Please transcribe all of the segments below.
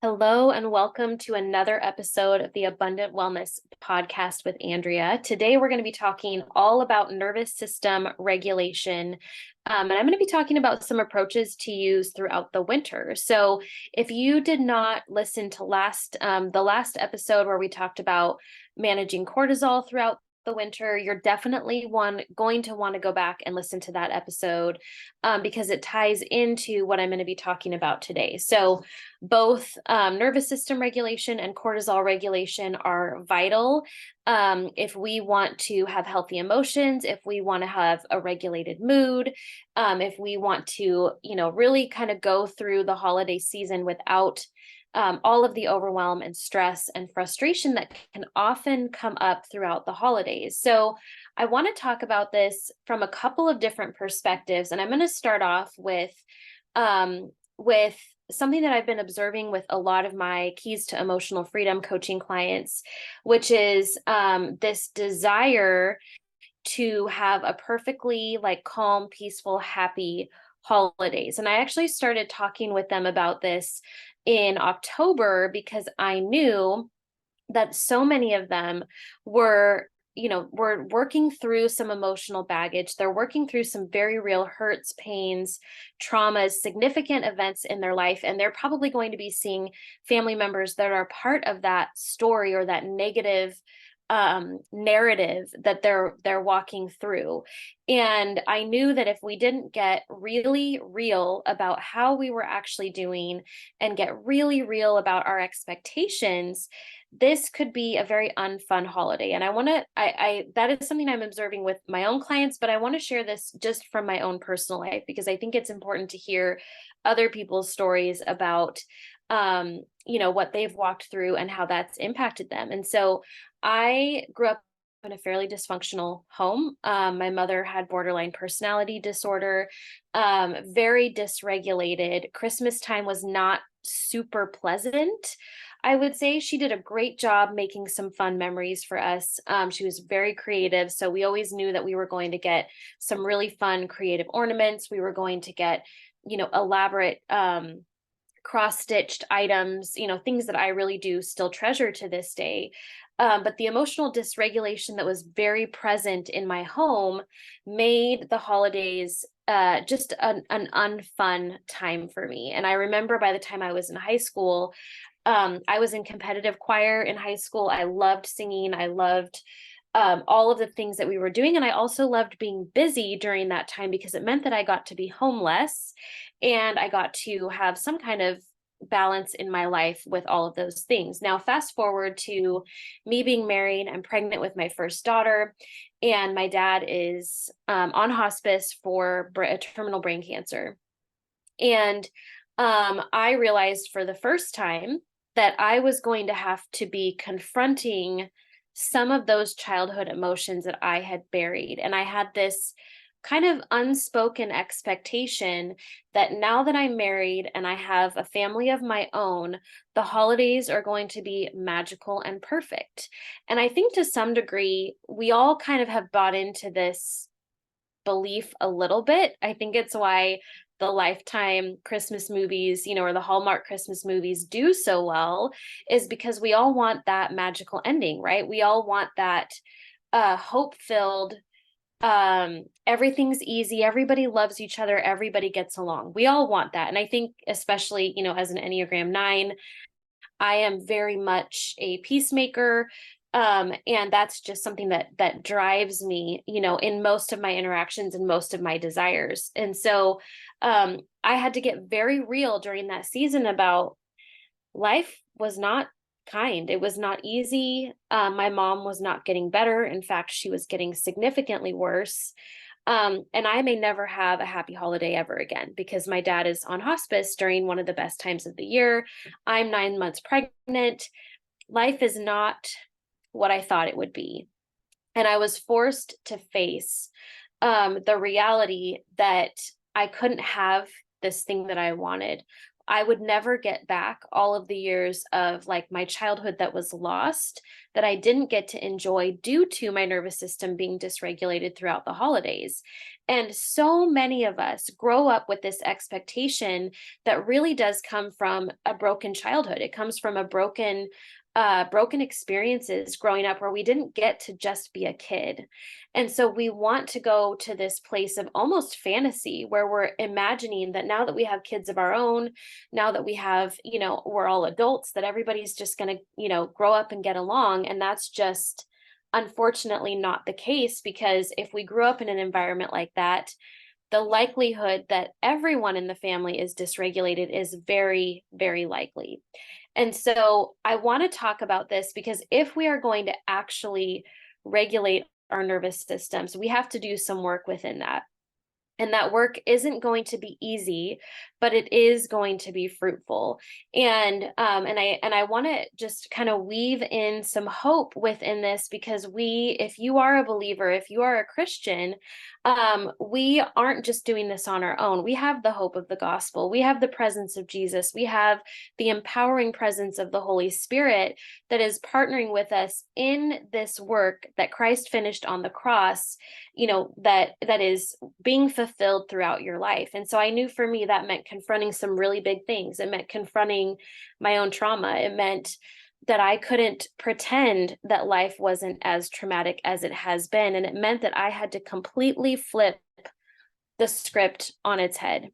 Hello and welcome to another episode of the Abundant Wellness Podcast with Andrea. Today we're going to be talking all about nervous system regulation. And I'm going to be talking about some approaches to use throughout the winter. So if you did not listen to the last episode where we talked about managing cortisol throughout the winter, you're definitely going to want to go back and listen to that episode because it ties into what I'm going to be talking about today. So both nervous system regulation and cortisol regulation are vital if we want to have healthy emotions, if we want to have a regulated mood, if we want to, really kind of go through the holiday season without all of the overwhelm and stress and frustration that can often come up throughout the holidays. So I want to talk about this from a couple of different perspectives, and I'm going to start off with something that I've been observing with a lot of my keys to emotional freedom coaching clients, which is this desire to have a perfectly calm, peaceful, happy holidays. And I actually started talking with them about this in October because I knew that so many of them were we're working through some emotional baggage. They're working through some very real hurts, pains, traumas, significant events in their life. And they're probably going to be seeing family members that are part of that story or that negative narrative that they're walking through. And I knew that if we didn't get really real about how we were actually doing and get really real about our expectations, this could be a very unfun holiday. And I that is something I'm observing with my own clients, but I want to share this just from my own personal life because I think it's important to hear other people's stories about what they've walked through and how that's impacted them. And so I grew up in a fairly dysfunctional home. My mother had borderline personality disorder, very dysregulated. Christmas time was not super pleasant. I would say she did a great job making some fun memories for us. She was very creative. So we always knew that we were going to get some really fun, creative ornaments. We were going to get, elaborate, cross-stitched items, things that I really do still treasure to this day. But the emotional dysregulation that was very present in my home made the holidays just an unfun time for me. And I remember by the time I was in high school, I was in competitive choir in high school. I loved singing. I loved all of the things that we were doing. And I also loved being busy during that time because it meant that I got to be homeless and I got to have some kind of balance in my life with all of those things. Now, fast forward to me being married and pregnant with my first daughter, and my dad is on hospice for a terminal brain cancer. And I realized for the first time that I was going to have to be confronting some of those childhood emotions that I had buried. And I had this kind of unspoken expectation that now that I'm married and I have a family of my own, the holidays are going to be magical and perfect. And I think to some degree, we all kind of have bought into this belief a little bit. I think it's why the Lifetime Christmas movies, or the Hallmark Christmas movies do so well, is because we all want that magical ending, right? We all want that hope-filled, everything's easy, everybody loves each other, everybody gets along. We all want that. And I think especially, as an Enneagram 9, I am very much a peacemaker. And that's just something that drives me, in most of my interactions and most of my desires. And so I had to get very real during that season about life was not kind. It was not easy. My mom was not getting better. In fact, she was getting significantly worse. And I may never have a happy holiday ever again because my dad is on hospice during one of the best times of the year. I'm 9 months pregnant. Life is not what I thought it would be. And I was forced to face the reality that I couldn't have this thing that I wanted. I would never get back all of the years of my childhood that was lost, that I didn't get to enjoy due to my nervous system being dysregulated throughout the holidays. And so many of us grow up with this expectation that really does come from a broken childhood. It comes from a broken experiences growing up where we didn't get to just be a kid. And so we want to go to this place of almost fantasy where we're imagining that now that we have kids of our own, now that we have, we're all adults, that everybody's just going to, grow up and get along. And that's just unfortunately not the case, because if we grew up in an environment like that, the likelihood that everyone in the family is dysregulated is very, very likely. And so I want to talk about this because if we are going to actually regulate our nervous systems, we have to do some work within that. And that work isn't going to be easy, but it is going to be fruitful. And I want to just kind of weave in some hope within this, because if you are a believer, if you are a Christian, we aren't just doing this on our own. We have the hope of the gospel. We have the presence of Jesus. We have the empowering presence of the Holy Spirit that is partnering with us in this work that Christ finished on the cross, that is being fulfilled throughout your life. And so I knew for me that meant confronting some really big things. It meant confronting my own trauma. It meant that I couldn't pretend that life wasn't as traumatic as it has been. And it meant that I had to completely flip the script on its head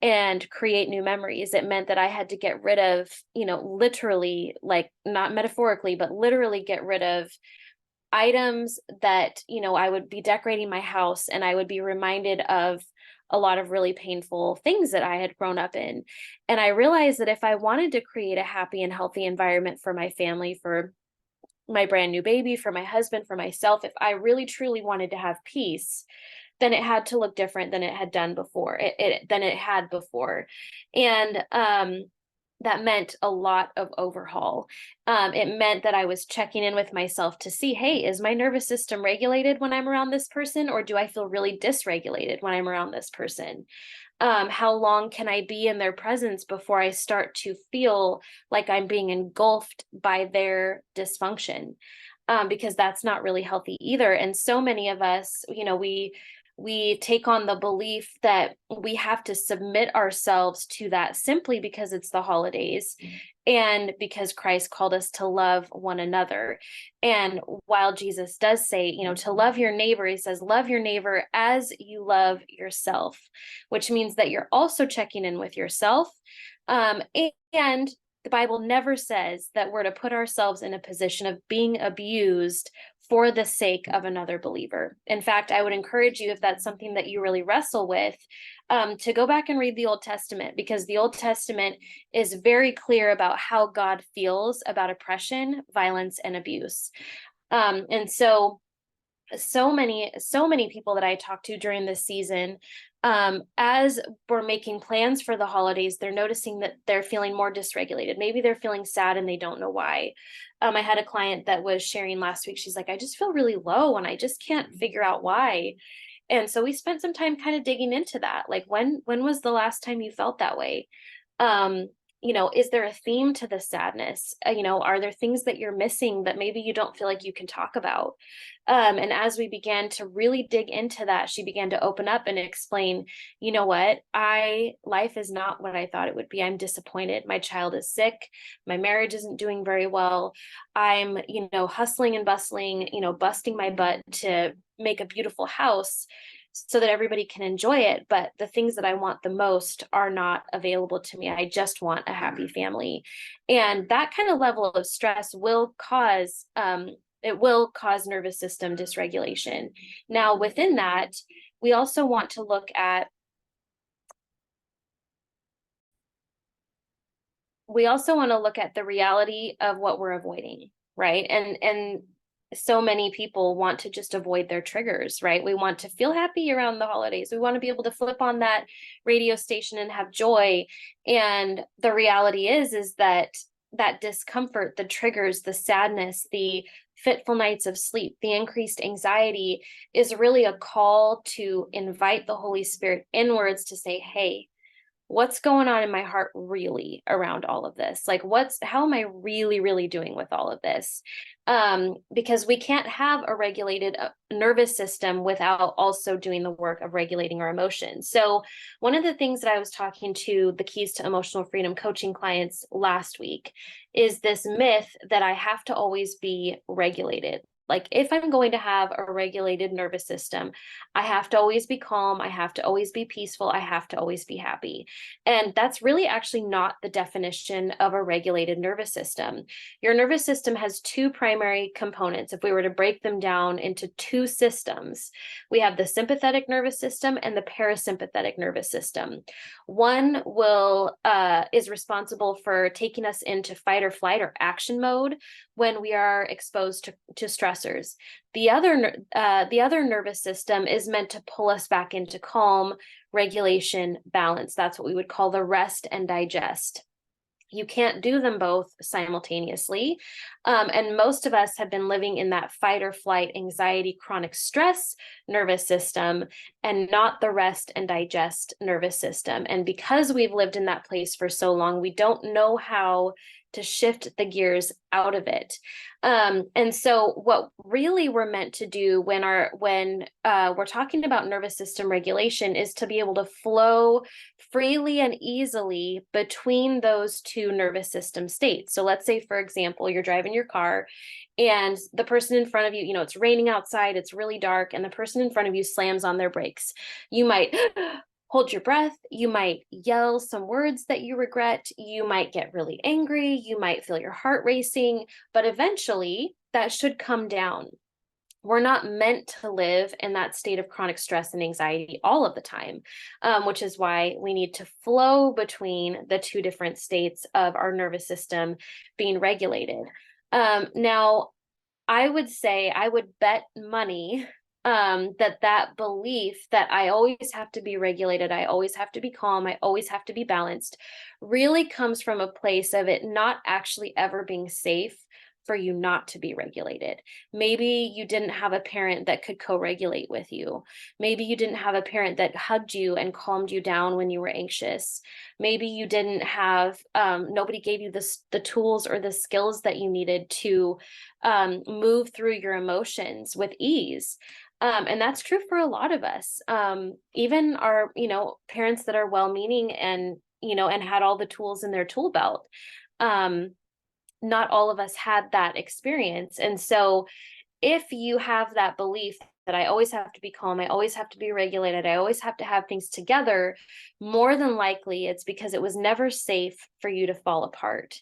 and create new memories. It meant that I had to get rid of, literally, like not metaphorically, but literally get rid of items that, I would be decorating my house and I would be reminded of a lot of really painful things that I had grown up in. And I realized that if I wanted to create a happy and healthy environment for my family, for my brand new baby, for my husband, for myself, if I really truly wanted to have peace, then it had to look different than it had done before, than it had before. And that meant a lot of overhaul. It meant that I was checking in with myself to see, hey, is my nervous system regulated when I'm around this person? Or do I feel really dysregulated when I'm around this person? How long can I be in their presence before I start to feel like I'm being engulfed by their dysfunction? Because that's not really healthy either. And so many of us, we take on the belief that we have to submit ourselves to that simply because it's the holidays and because Christ called us to love one another. And while Jesus does say, to love your neighbor, he says, love your neighbor as you love yourself, which means that you're also checking in with yourself. And the Bible never says that we're to put ourselves in a position of being abused for the sake of another believer. In fact, I would encourage you, if that's something that you really wrestle with, to go back and read the Old Testament, because the Old Testament is very clear about how God feels about oppression, violence, and abuse. And so many people that I talked to during this season, as we're making plans for the holidays, they're noticing that they're feeling more dysregulated. Maybe they're feeling sad and they don't know why. I had a client that was sharing last week. She's like, I just feel really low and I just can't figure out why. And so we spent some time kind of digging into that. Like, when was the last time you felt that way? Is there a theme to the sadness? Are there things that you're missing that maybe you don't feel like you can talk about? And as we began to really dig into that, she began to open up and explain, you know what, life is not what I thought it would be. I'm disappointed. My child is sick. My marriage isn't doing very well. I'm, hustling and bustling, busting my butt to make a beautiful house so that everybody can enjoy it. But the things that I want the most are not available to me. I just want a happy family. And that kind of level of stress will cause, nervous system dysregulation. Now, within that, we also want to look at the reality of what we're avoiding, right? And so many people want to just avoid their triggers, right? We want to feel happy around the holidays. We want to be able to flip on that radio station and have joy. And the reality is that discomfort, the triggers, the sadness, the fitful nights of sleep, the increased anxiety is really a call to invite the Holy Spirit inwards to say, hey, what's going on in my heart really around all of this? Like, how am I really doing with all of this? Because we can't have a regulated nervous system without also doing the work of regulating our emotions. So one of the things that I was talking to the Keys to Emotional Freedom coaching clients last week is this myth that I have to always be regulated. Like, if I'm going to have a regulated nervous system, I have to always be calm. I have to always be peaceful. I have to always be happy. And that's really actually not the definition of a regulated nervous system. Your nervous system has two primary components. If we were to break them down into two systems, we have the sympathetic nervous system and the parasympathetic nervous system. One is responsible for taking us into fight or flight or action mode when we are exposed to stressors. The other nervous system is meant to pull us back into calm, regulation, balance. That's what we would call the rest and digest. You can't do them both simultaneously. And most of us have been living in that fight or flight, anxiety, chronic stress nervous system, and not the rest and digest nervous system. And because we've lived in that place for so long, we don't know how to shift the gears out of it. And so what really we're meant to do when we're talking about nervous system regulation is to be able to flow freely and easily between those two nervous system states. So let's say, for example, you're driving your car and the person in front of you, it's raining outside, it's really dark, and the person in front of you slams on their brakes. You might hold your breath. You might yell some words that you regret. You might get really angry. You might feel your heart racing, but eventually that should come down. We're not meant to live in that state of chronic stress and anxiety all of the time, which is why we need to flow between the two different states of our nervous system being regulated. Now, I would say I would bet money that belief that I always have to be regulated, I always have to be calm, I always have to be balanced, really comes from a place of it not actually ever being safe for you not to be regulated. Maybe you didn't have a parent that could co-regulate with you. Maybe you didn't have a parent that hugged you and calmed you down when you were anxious. Maybe you didn't have, nobody gave you the tools or the skills that you needed to move through your emotions with ease. And that's true for a lot of us. Even our, parents that are well-meaning and had all the tools in their tool belt. Not all of us had that experience. And so if you have that belief that I always have to be calm, I always have to be regulated, I always have to have things together, more than likely it's because it was never safe for you to fall apart.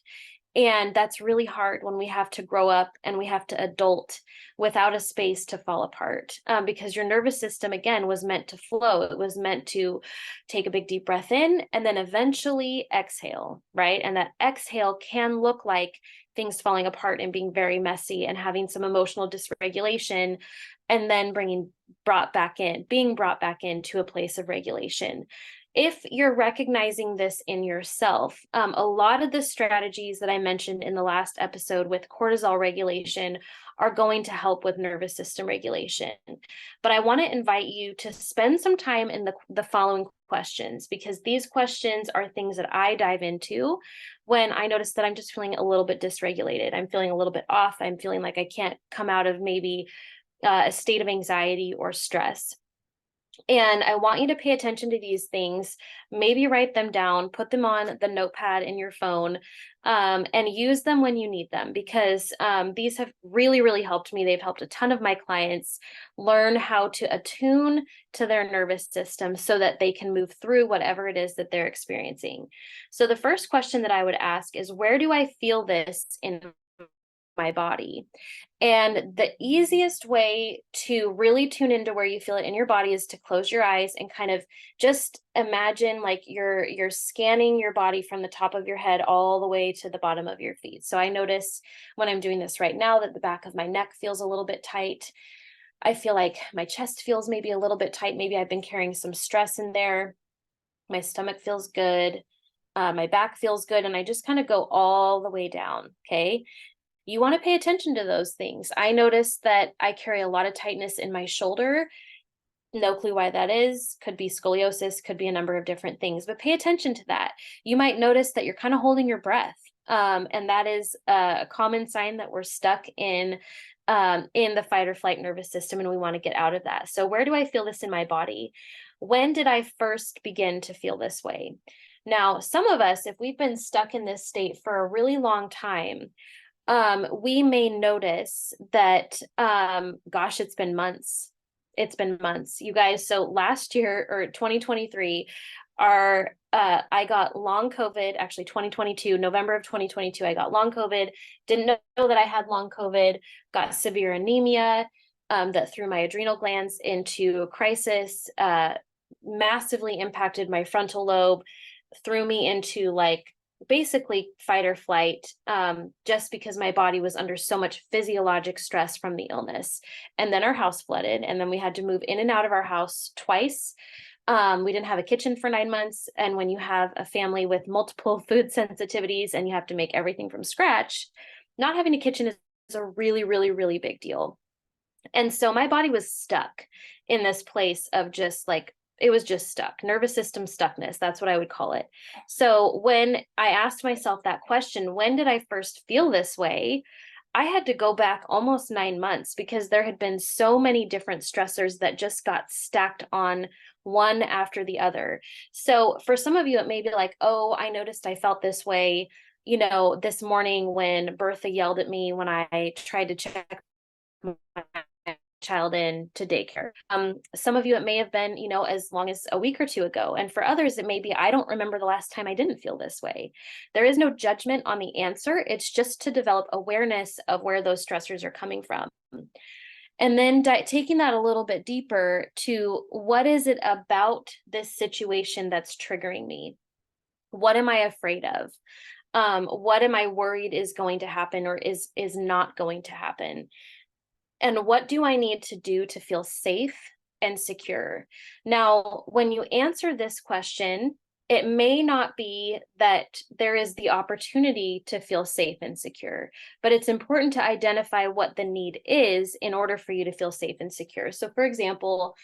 And that's really hard when we have to grow up and we have to adult without a space to fall apart, because your nervous system, again, was meant to flow. It was meant to take a big deep breath in and then eventually exhale, right? And that exhale can look like things falling apart and being very messy and having some emotional dysregulation, and then being brought back into a place of regulation. If you're recognizing this in yourself, a lot of the strategies that I mentioned in the last episode with cortisol regulation are going to help with nervous system regulation. But I want to invite you to spend some time in the following questions, because these questions are things that I dive into when I notice that I'm just feeling a little bit dysregulated. I'm feeling a little bit off. I'm feeling like I can't come out of maybe a state of anxiety or stress. And I want you to pay attention to these things, maybe write them down, put them on the notepad in your phone, and use them when you need them, because these have really helped me. They've helped a ton of my clients learn how to attune to their nervous system so that they can move through whatever it is that they're experiencing. So the first question that I would ask is, where do I feel this in my body? And the easiest way to really tune into where you feel it in your body is to close your eyes and kind of just imagine like you're scanning your body from the top of your head all the way to the bottom of your feet. So I notice when I'm doing this right now that the back of my neck feels a little bit tight. I feel like my chest feels maybe a little bit tight. Maybe I've been carrying some stress in there. My stomach feels good. My back feels good. And I just kind of go all the way down. Okay. You want to pay attention to those things. I notice that I carry a lot of tightness in my shoulder. No clue why that is. Could be scoliosis, could be a number of different things, but pay attention to that. You might notice that you're kind of holding your breath. And that is a common sign that we're stuck in the fight or flight nervous system, and we want to get out of that. So where do I feel this in my body? When did I first begin to feel this way? Now, some of us, if we've been stuck in this state for a really long time, we may notice that, gosh, it's been months. It's been months, you guys. So last year, or 2023, I got long COVID, actually 2022, November of 2022, I got long COVID, didn't know that I had long COVID, got severe anemia, that threw my adrenal glands into a crisis, massively impacted my frontal lobe, threw me into like basically fight or flight, just because my body was under so much physiologic stress from the illness. And then our house flooded, and then we had to move in and out of our house twice. We didn't have a kitchen for 9 months. And when you have a family with multiple food sensitivities and you have to make everything from scratch, not having a kitchen is a really, really, really big deal. And so my body was stuck in this place of just like, it was just stuck, nervous system stuckness. That's what I would call it. So when I asked myself that question, when did I first feel this way? I had to go back almost 9 months because there had been so many different stressors that just got stacked on one after the other. So for some of you, it may be like, oh, I noticed I felt this way, this morning when Bertha yelled at me when I tried to check my child in to daycare. Some of you, it may have been, as long as a week or two ago. And for others, it may be, I don't remember the last time I didn't feel this way. There is no judgment on the answer. It's just to develop awareness of where those stressors are coming from. And then taking that a little bit deeper to what is it about this situation that's triggering me? What am I afraid of? What am I worried is going to happen or is not going to happen? And what do I need to do to feel safe and secure? Now, when you answer this question, it may not be that there is the opportunity to feel safe and secure, but it's important to identify what the need is in order for you to feel safe and secure. So, for example,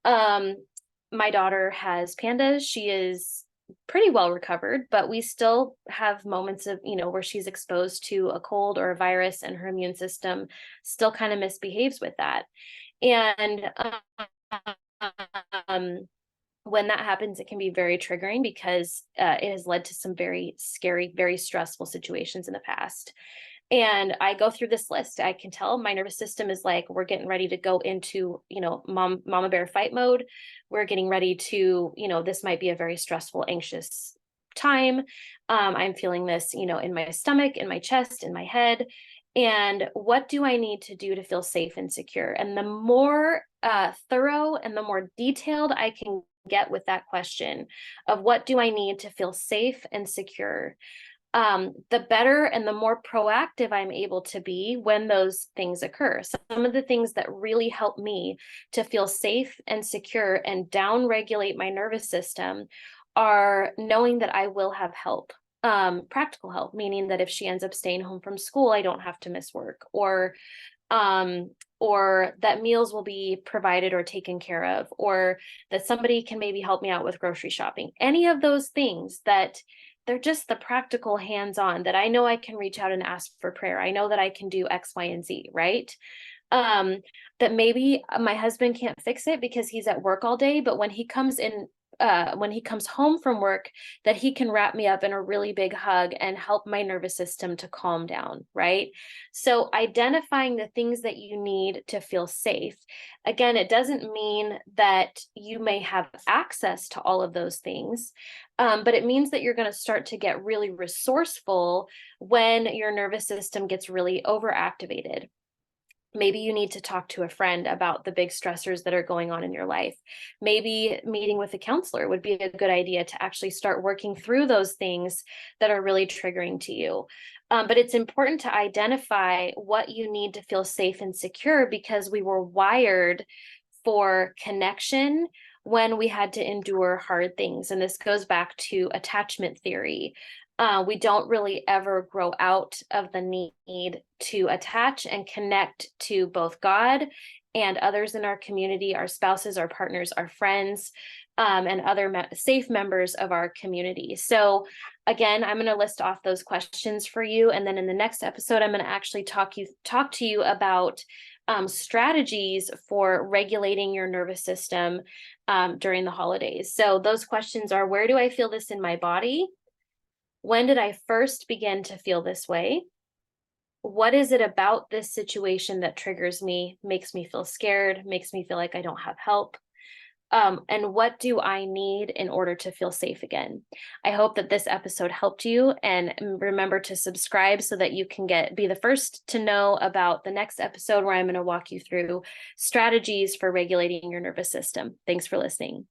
my daughter has pandas. She is pretty well recovered, but we still have moments of, where she's exposed to a cold or a virus and her immune system still kind of misbehaves with that. And when that happens, it can be very triggering because it has led to some very scary, very stressful situations in the past. And I go through this list. I can tell my nervous system is like, we're getting ready to go into, mama bear fight mode. We're getting ready to, this might be a very stressful, anxious time. I'm feeling this, in my stomach, in my chest, in my head. And what do I need to do to feel safe and secure? And the more thorough and the more detailed I can get with that question of what do I need to feel safe and secure, the better and the more proactive I'm able to be when those things occur. Some of the things that really help me to feel safe and secure and down-regulate my nervous system are knowing that I will have help, practical help, meaning that if she ends up staying home from school, I don't have to miss work, or that meals will be provided or taken care of, or that somebody can maybe help me out with grocery shopping. Any of those things that they're just the practical hands-on that I know I can reach out and ask for prayer. I know that I can do X, Y, and Z, right? That maybe my husband can't fix it because he's at work all day, but when he comes home from work, that he can wrap me up in a really big hug and help my nervous system to calm down, right? So identifying the things that you need to feel safe. Again, it doesn't mean that you may have access to all of those things, but it means that you're going to start to get really resourceful when your nervous system gets really overactivated. Maybe you need to talk to a friend about the big stressors that are going on in your life. Maybe meeting with a counselor would be a good idea to actually start working through those things that are really triggering to you. But it's important to identify what you need to feel safe and secure, because we were wired for connection when we had to endure hard things. And this goes back to attachment theory. We don't really ever grow out of the need to attach and connect to both God and others in our community, our spouses, our partners, our friends, and other safe members of our community. So again, I'm going to list off those questions for you. And then in the next episode, I'm going to actually talk to you about strategies for regulating your nervous system during the holidays. So those questions are: where do I feel this in my body? When did I first begin to feel this way? What is it about this situation that triggers me, makes me feel scared, makes me feel like I don't have help? And what do I need in order to feel safe again? I hope that this episode helped you, and remember to subscribe so that you can be the first to know about the next episode, where I'm going to walk you through strategies for regulating your nervous system. Thanks for listening.